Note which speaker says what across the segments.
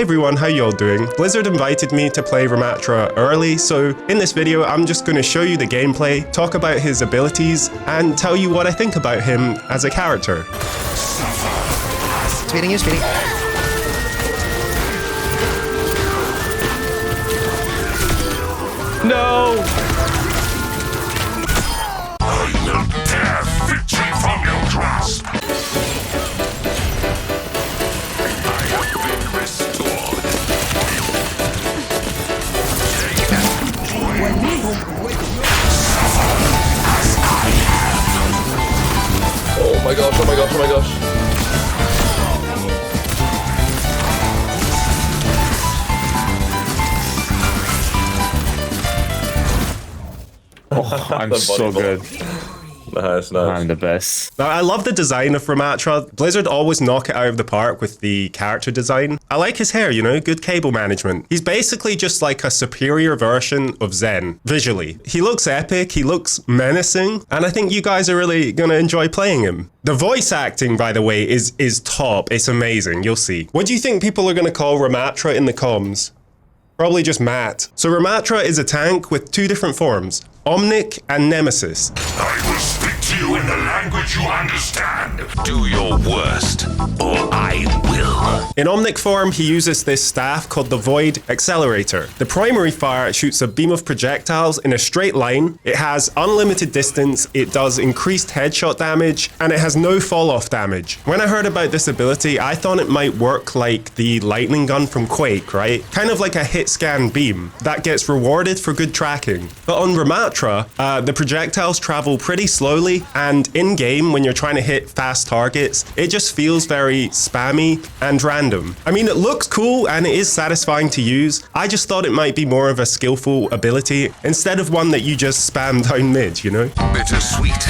Speaker 1: everyone, how y'all doing? Blizzard invited me to play Ramattra early, so in this video I'm just going to show you the gameplay, talk about his abilities, and tell you what I think about him as a character.
Speaker 2: Speeding you, speeding.
Speaker 1: No!
Speaker 3: I will tear victory from your grasp! I have been restored. Take and suffer as I have.
Speaker 4: Oh my gosh, oh my gosh, oh my gosh.
Speaker 5: Oh, I'm so good.
Speaker 4: Nice.
Speaker 5: I'm the best.
Speaker 1: Now, I love the design of Ramattra. Blizzard always knock it out of the park with the character design. I like his hair, you know, good cable management. He's basically just like a superior version of Zen, visually. He looks epic, he looks menacing, and I think you guys are really gonna enjoy playing him. The voice acting, by the way, is top. It's amazing, you'll see. What do you think people are gonna call Ramattra in the comms? Probably just Matt. So Ramattra is a tank with two different forms, OMNIC and NEMISIS.
Speaker 3: I will speak to you in the language you understand. Do your worst, or I will.
Speaker 1: In OMNIC form, he uses this staff called the Void Accelerator. The primary fire shoots a beam of projectiles in a straight line. It has unlimited distance, it does increased headshot damage, and it has no fall-off damage. When I heard about this ability, I thought it might work like the lightning gun from Quake, right? Kind of like a hit scan beam that gets rewarded for good tracking. But on Ramattra, the projectiles travel pretty slowly, and in-game, when you're trying to hit fast targets, it just feels very spammy and random. I mean, it looks cool and it is satisfying to use. I just thought it might be more of a skillful ability instead of one that you just spam down mid, you know?
Speaker 3: Bittersweet,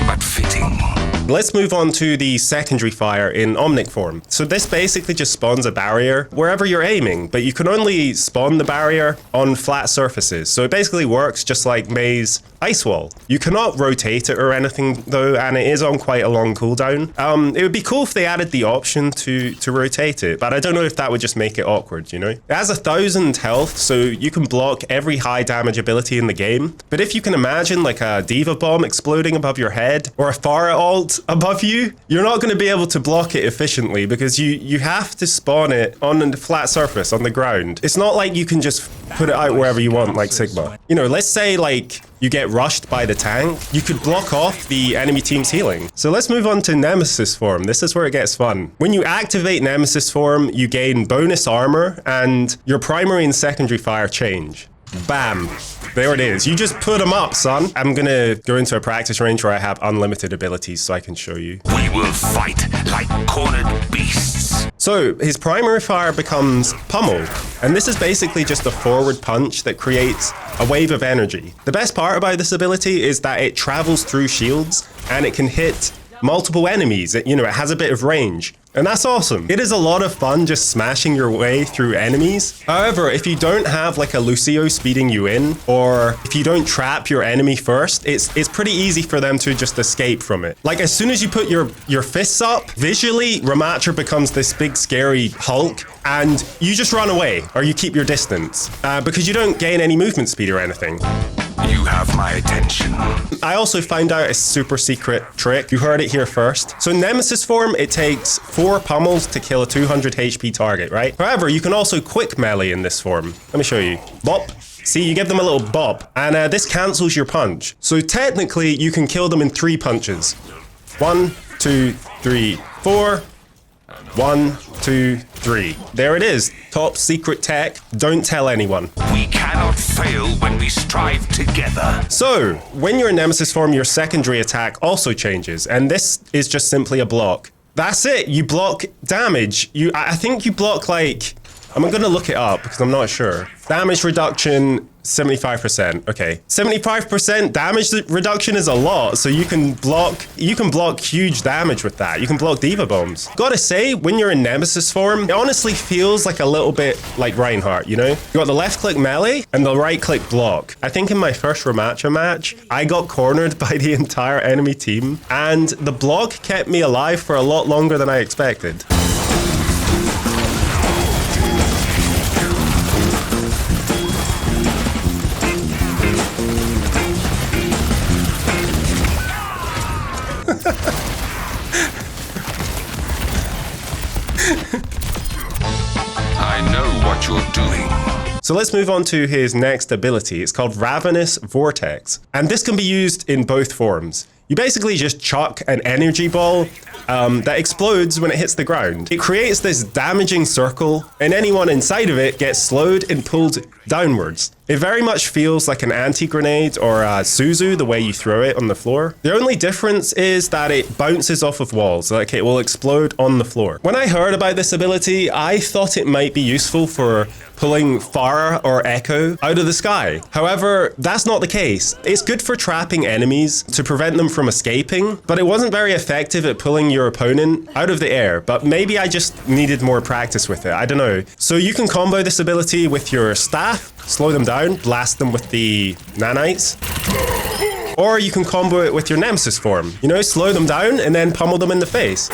Speaker 3: but fitting.
Speaker 1: Let's move on to the secondary fire in OMNIC form. So this basically just spawns a barrier wherever you're aiming, but you can only spawn the barrier on flat surfaces. So it basically works just like May's ice wall. You cannot rotate it or anything though, and it is on quite a long cooldown. It would be cool if they added the option to rotate it, but I don't know if that would just make it awkward, you know? It has 1,000 health, so you can block every high damage ability in the game. But if you can imagine like a diva bomb exploding above your head or a Pharah ult above you, you're not going to be able to block it efficiently because you have to spawn it on a flat surface on the ground. It's not like you can just put it out wherever you want like Sigma. You know, let's say like you get rushed by the tank, you could block off the enemy team's healing. So let's move on to Nemesis form. This is where it gets fun. When you activate Nemesis form, you gain bonus armor and your primary and secondary fire change. Bam. There it is. You just put them up, son. I'm gonna go into a practice range where I have unlimited abilities so I can show you.
Speaker 3: We will fight like cornered beasts.
Speaker 1: So his primary fire becomes Pummel, and this is basically just a forward punch that creates a wave of energy. The best part about this ability is that it travels through shields and it can hit multiple enemies. It has a bit of range. And that's awesome. It is a lot of fun just smashing your way through enemies. However, if you don't have like a Lucio speeding you in, or if you don't trap your enemy first, it's pretty easy for them to just escape from it. Like as soon as you put your fists up, visually, Ramattra becomes this big scary Hulk, and you just run away, or you keep your distance, because you don't gain any movement speed or anything.
Speaker 3: You have my attention.
Speaker 1: I also found out a super secret trick. You heard it here first. So in Nemesis form, it takes 4 pummels to kill a 200 HP target, right? However, you can also quick melee in this form. Let me show you. Bop. See, you give them a little bop, and this cancels your punch. So technically, you can kill them in 3 punches. 1, 2, 3, 4. 1, 2, 3. There it is. Top secret tech. Don't tell anyone.
Speaker 3: We cannot fail when we strive together.
Speaker 1: So, when you're in Nemesis form, your secondary attack also changes, and this is just simply a block. That's it. You block damage. I think you block like... I'm going to look it up because I'm not sure. Damage reduction, 75%. Okay. 75% damage reduction is a lot, so you can block huge damage with that. You can block diva bombs. Gotta say, when you're in Nemesis form, it honestly feels like a little bit like Reinhardt, you know? You got the left click melee and the right click block. I think in my first Ramattra match, I got cornered by the entire enemy team, and the block kept me alive for a lot longer than I expected.
Speaker 3: you're doing.
Speaker 1: So let's move on to his next ability. It's called Ravenous Vortex. And this can be used in both forms. You basically just chuck an energy ball that explodes when it hits the ground. It creates this damaging circle, and anyone inside of it gets slowed and pulled downwards. It very much feels like an anti-grenade or a Suzu, the way you throw it on the floor. The only difference is that it bounces off of walls, like it will explode on the floor. When I heard about this ability, I thought it might be useful for pulling Farah or Echo out of the sky. However, that's not the case. It's good for trapping enemies to prevent them from escaping, but it wasn't very effective at pulling your opponent out of the air. But maybe I just needed more practice with it. I don't know. So you can combo this ability with your staff, slow them down, blast them with the nanites. Or you can combo it with your Nemesis form. You know, slow them down and then pummel them in the face.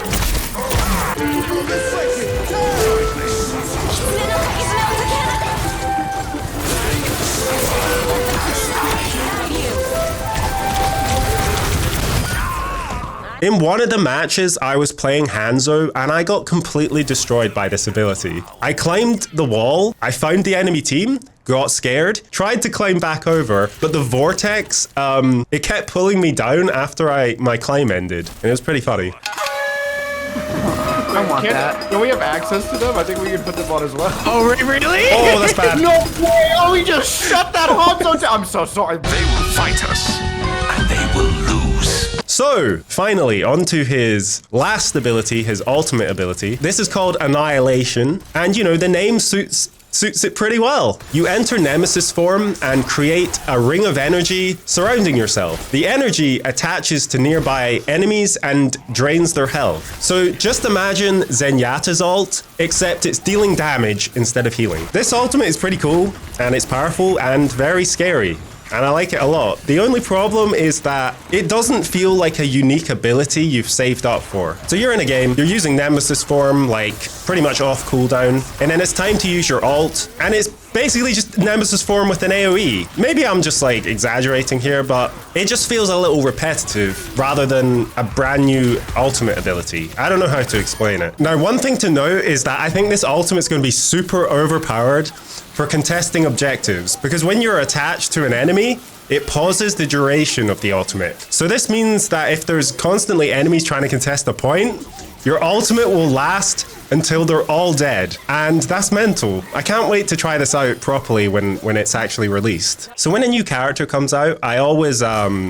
Speaker 1: In one of the matches, I was playing Hanzo and I got completely destroyed by this ability. I climbed the wall, I found the enemy team, got scared, tried to climb back over, but the vortex, it kept pulling me down after my climb ended. And it was pretty funny.
Speaker 2: I want that. Can we have access to them? I think we can put them on as well.
Speaker 6: Oh, really?
Speaker 1: Oh, that's bad.
Speaker 2: No way! Oh, he just shut that Hanzo down. I'm so sorry.
Speaker 3: They will fight us, and they will lose.
Speaker 1: So, finally, onto his last ability, his ultimate ability. This is called Annihilation, and you know, the name suits it pretty well. You enter Nemesis form and create a ring of energy surrounding yourself. The energy attaches to nearby enemies and drains their health. So just imagine Zenyatta's ult, except it's dealing damage instead of healing. This ultimate is pretty cool, and it's powerful and very scary. And I like it a lot. The only problem is that it doesn't feel like a unique ability you've saved up for. So you're in a game, you're using Nemesis form, like pretty much off cooldown, and then it's time to use your ult, and it's basically just Nemesis form with an AoE. Maybe I'm just like exaggerating here, but it just feels a little repetitive rather than a brand new ultimate ability. I don't know how to explain it. Now, one thing to note is that I think this ultimate is going to be super overpowered for contesting objectives, because when you're attached to an enemy, it pauses the duration of the ultimate. So this means that if there's constantly enemies trying to contest a point, your ultimate will last until they're all dead. And that's mental. I can't wait to try this out properly when it's actually released. So when a new character comes out, I always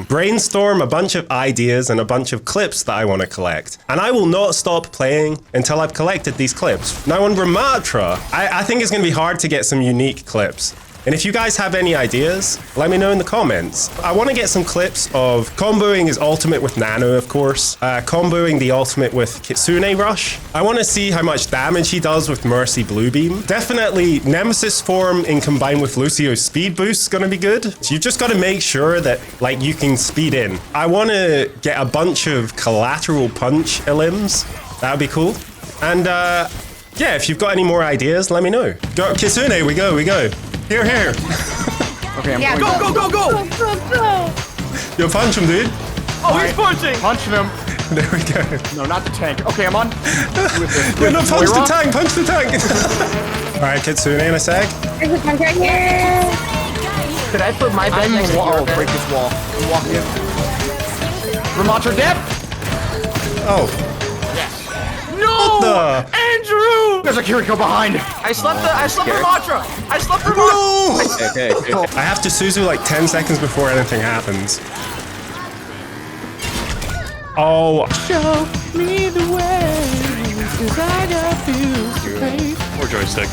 Speaker 1: brainstorm a bunch of ideas and a bunch of clips that I want to collect. And I will not stop playing until I've collected these clips. Now on Ramattra, I think it's going to be hard to get some unique clips. And if you guys have any ideas, let me know in the comments. I want to get some clips of comboing his ultimate with Nano, of course, comboing the ultimate with Kitsune Rush. I want to see how much damage he does with Mercy Blue Beam. Definitely Nemesis form in combined with Lucio's speed boost is going to be good. So you've just got to make sure that like you can speed in. I want to get a bunch of collateral punch elims. That would be cool. And yeah, if you've got any more ideas, let me know. Go, Kitsune, we go. Here.
Speaker 2: Okay, I'm going
Speaker 6: Go.
Speaker 1: Yo, punch him, dude.
Speaker 6: Oh, he's punching.
Speaker 2: punching him.
Speaker 1: There we go.
Speaker 2: No, not the tank. Okay, I'm on.
Speaker 1: Yo, no, punch the tank. All right, Kitsune in a sec.
Speaker 7: There's a punch right here.
Speaker 2: Could I put my bed next to your bed? Break this wall. Walk in. Ramattra dead?
Speaker 1: Oh.
Speaker 6: No, Andrew.
Speaker 2: There's a KIRIKO behind.
Speaker 6: I slept Ramattra.
Speaker 1: No!
Speaker 5: Okay.
Speaker 1: I have to Suzu like 10 seconds before anything happens. Oh.
Speaker 6: Show me the way, 'cause I got bills to pay.
Speaker 5: Or joystick.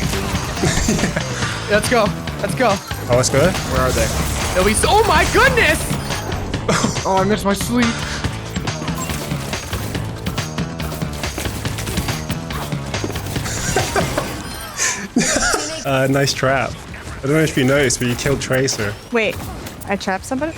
Speaker 6: Let's go.
Speaker 1: Oh, let's go.
Speaker 2: Where are they?
Speaker 6: They'll be oh my goodness.
Speaker 2: Oh, I missed my sleep.
Speaker 1: Nice trap. I don't know if you noticed, but you killed Tracer.
Speaker 7: Wait, I trapped somebody?